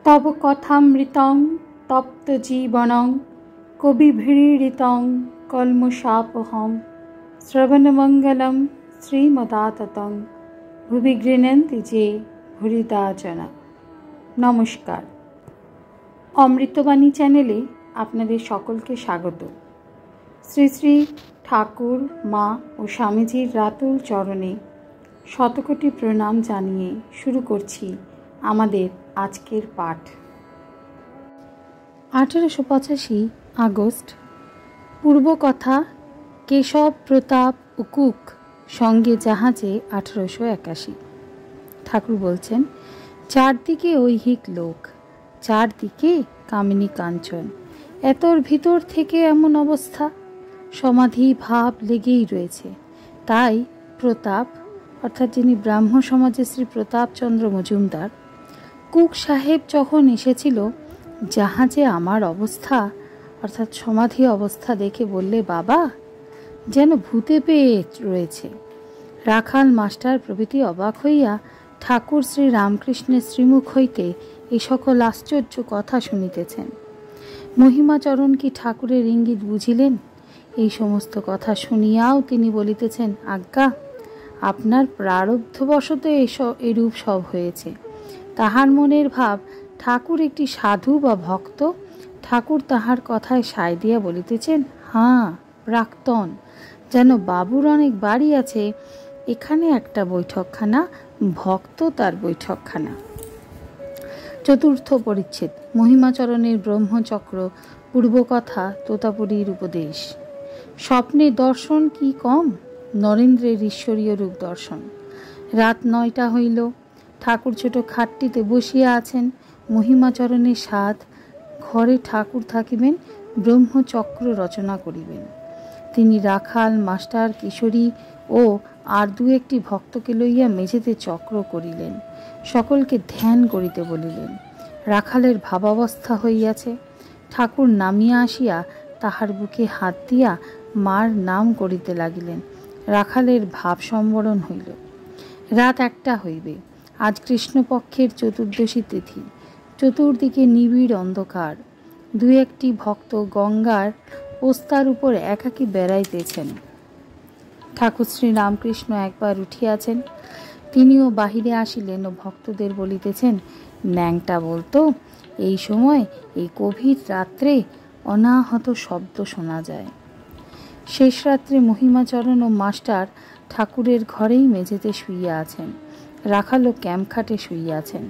तव कथामृतं तप्तजीवनं कविभिरीडितं कल्मषापहं श्रवणमङ्गलं श्रीमदाततं भुवि गृह्णन्ति जे भूरिदा जना। नमस्कार, अमृतबाणी चैनेले आपनादेर सकलके स्वागत। श्री श्री ठाकुर मा और स्वामीजीर रातुल चरणे शतकोटी प्रणाम जानिए शुरू करछि आमादेर आजकेर पाठ। 1885 আগস্ট। पूर्वकथा केशव प्रताप उकुक संगे जहाजे 1881। ठाकुर बोलছেন, চারদিকে ঐহিক লোক, চারদিকে কামিনী কাঞ্চন, এতর ভিতর থেকে এমন অবস্থা, সমাধি ভাব লেগেই রয়েছে। তাই প্রতাপ অর্থাৎ যিনি ব্রাহ্ম সমাজের শ্রী প্রতাপচন্দ্র মজুমদার, কুক সাহেব যখন এসেছিল জাহাজে আমার অবস্থা অর্থাৎ সমাধি অবস্থা দেখে বললে, বাবা যেন ভূতে পেয়ে রয়েছে। রাখাল মাস্টার প্রভৃতি অবাক হইয়া ঠাকুর শ্রী রামকৃষ্ণের শ্রীমুখ হইতে এই সকল আশ্চর্য কথা শুনিতেছেন। মহিমাচরণ কি ঠাকুরের ইঙ্গিত বুঝিলেন? এই সমস্ত কথা শুনিয়াও তিনি বলিতেছেন, আজ্ঞা, আপনার প্রারব্ধবশত এরূপ সব হয়েছে। তাহার মনের ভাব ঠাকুর একটি সাধু বা ভক্ত। ঠাকুর তাহার কথায় সায় দিয়া বলিতেছেন, হ্যাঁ প্রাক্তন, যেন বাবুর অনেক বাড়ি আছে, এখানে একটা বৈঠকখানা, ভক্ত তার বৈঠকখানা। চতুর্থ পরিচ্ছেদ, মহিমাচরণের ব্রহ্মচক্র, পূর্বকথা, তোতাপুরীর উপদেশ। স্বপ্নে দর্শন কি কম, নরেন্দ্রের ঈশ্বরীয় রূপ দর্শন। রাত 9টা হইল। ঠাকুর ছোট খাটটিতে বসিয়া আছেন। মহিমাচরণের সাধ ঘরে ঠাকুর থাকিবেন, ব্রহ্মচক্র রচনা করিবেন। তিনি রাখাল মাস্টার কিশোরী ও আর দু একটি ভক্তকে লইয়া মেঝেতে চক্র করিলেন। সকলকে ধ্যান করিতে বলিলেন। রাখালের ভাবাবস্থা হইয়াছে। ঠাকুর নামিয়া আসিয়া তাহার বুকে হাত দিয়া মার নাম করিতে লাগিলেন। রাখালের ভাব সম্বরণ হইল। রাত 1টা হইবে। আজ কৃষ্ণপক্ষের চতুর্দশী তিথি। চতুর্দিকে নিবিড় অন্ধকার। দু একটি ভক্ত গঙ্গার পোস্তার উপর একাকী বেড়াইতেছেন। ঠাকুর শ্রী রামকৃষ্ণ একবার উঠিয়াছেন। তিনিও বাহিরে আসিলেন ও ভক্তদের বলিতেছেন, ন্যাংটা বলতো, এই সময় এই গভীর রাত্রে অনাহত শব্দ শোনা যায়। শেষ রাত্রে মহিমাচরণ ও মাস্টার ঠাকুরের ঘরেই মেঝেতে শুইয়া আছেন। রাখালও ক্যাম্পখাটে শুইয়াছেন।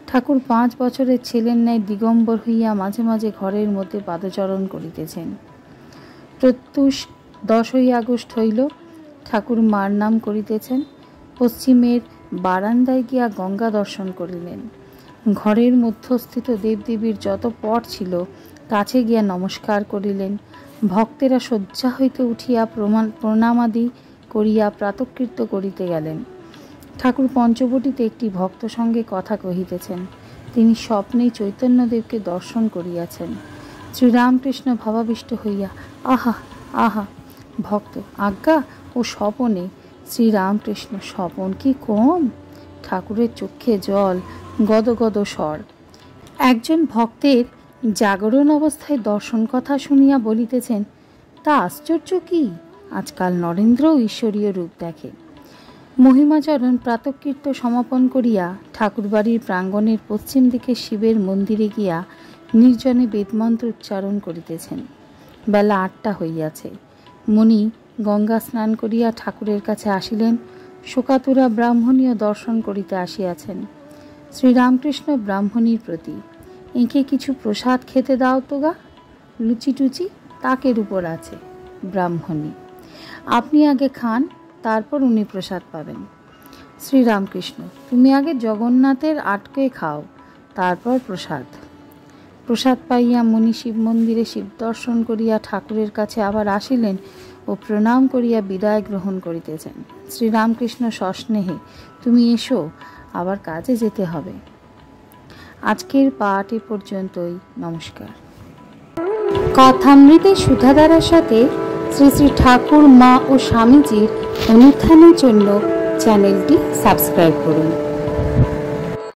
ঠাকুর 5 বছরের ছেলের ন্যায় দিগম্বর হইয়া মাঝে মাঝে ঘরের মধ্যে পাদচরণ করিতেছেন। প্রত্যুষ 10ই আগস্ট হইল। ঠাকুর মার নাম করিতেছেন। পশ্চিমের বারান্দায় গিয়া গঙ্গা দর্শন করিলেন। ঘরের মধ্যস্থিত দেবদেবীর যত পট ছিল কাছে গিয়া নমস্কার করিলেন। ভক্তেরা শয্যা হইতে উঠিয়া প্রণামাদি করিয়া প্রাতকৃত্য করিতে গেলেন। ঠাকুর পঞ্চবটিতে একটি ভক্ত সঙ্গে কথা কহিতেছেন। তিনি স্বপ্নেই চৈতন্যদেবকে দর্শন করিয়াছেন। শ্রীরামকৃষ্ণ ভাবাবিষ্ট হইয়া, আহা আহা। ভক্ত, আজ্ঞা, ও স্বপনে। শ্রীরামকৃষ্ণ, স্বপন কি কম? ঠাকুরের চক্ষে জল, গদগদ স্বর। একজন ভক্তের জাগরণ অবস্থায় দর্শন কথা শুনিয়া বলিতেছেন, তা আশ্চর্য কি, আজকাল নরেন্দ্রও ঈশ্বরীয় রূপ দেখে। মহিমাচরণ প্রাতকৃত্য সমাপন করিয়া ঠাকুরবাড়ির প্রাঙ্গণের পশ্চিম দিকে শিবের মন্দিরে গিয়া নির্জনে বেদমন্ত্র উচ্চারণ করিতেছেন। বেলা 8টা হইয়াছে। মুনি গঙ্গা স্নান করিয়া ঠাকুরের কাছে আসিলেন। শোকাতুরা ব্রাহ্মণীও দর্শন করিতে আসিয়াছেন। শ্রীরামকৃষ্ণ ব্রাহ্মণীর প্রতি, এঁকে কিছু প্রসাদ খেতে দাও তো গা, লুচি টুচি তাকের উপর আছে। ব্রাহ্মণী, আপনি আগে খান, তারপর উনি প্রসাদ পাবেন। শ্রীরামকৃষ্ণ, তুমি আগে জগন্নাথের আটকে খাও, তারপর প্রসাদ। প্রসাদ পাইয়া মুনি শিব মন্দিরে শিব দর্শন করিয়া ঠাকুরের কাছে আবার আসিলেন ও প্রণাম করিয়া বিদায় গ্রহণ করিতেছেন। শ্রীরামকৃষ্ণ সস্নেহে, তুমি এসো, আবার কাজে যেতে হবে। আজকের পাঠ এ পর্যন্তই। নমস্কার। কথামৃতের সুধাধারার সাথে শ্রী শ্রী ঠাকুর মা ও স্বামীজির অনুধ্যানের জন্য চ্যানেলটি সাবস্ক্রাইব করুন।